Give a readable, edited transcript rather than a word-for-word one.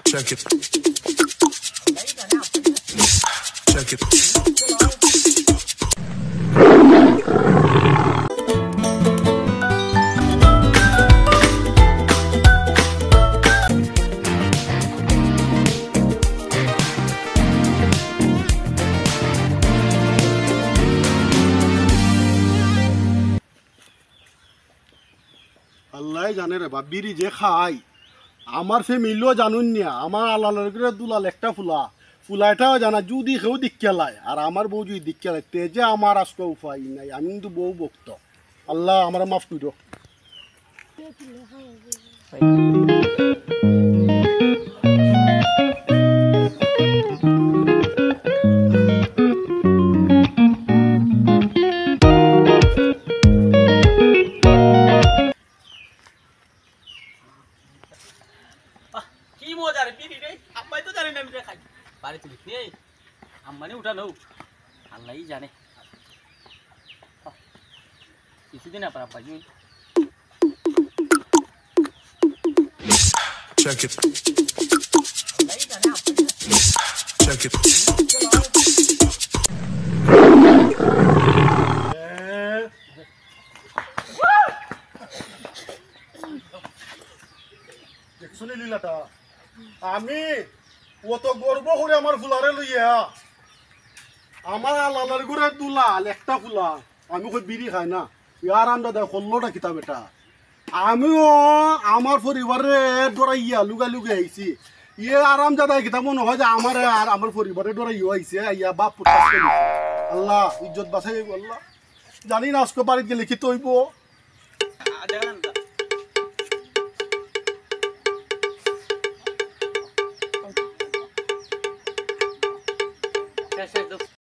Check it. Check it. আল্লাহ জানে রে বা বিড়ি যে খাই আমার ফ্যামিলিও জানুন না আমার আল্লাহর করে দুলাল একটা ফুলাটাও জানা যদি কেউ দিক্কেলায় আর আমার বউ যদি দিক্কেলায় তে যে আমার আজকে উপায় নাই আমি কিন্তু বউ ভক্ত আল্লাহ আমার মাফ করো কি মজা রে বিড়ি রে আব্বাই তো জানে না আমি খাই বাড়ি তুলি এই আম্মানি উঠানো আল্লাহই জানে কিছুদিন আপনার আব্বাই Check it. আল্লাহই জানে আব্বাই Check it. দেখছনি লীলাটা আমি অত গর্ব করে আমার ফুলারে লইয়া আমার আল্লাহর করে দুলাল একটা ফুলা আমি কই বিড়ি খাই না ইয়ার আন্ডা দেয় 16টা কিতাব এটা আমিও আমার পরিবারে ডরাইয়া লুগাই আইছি ইয়ে আরাম দাদা কিতাব মনে হয় যে আমার আর আমার পরিবারে ডরাইয়া আইছে ইয়া বাপ পুত্র আল্লাহ ইজ্জত বাঁচাই আল্লাহ জানি না আজকে বাড়িতে গেলে কি তৈব দেখেন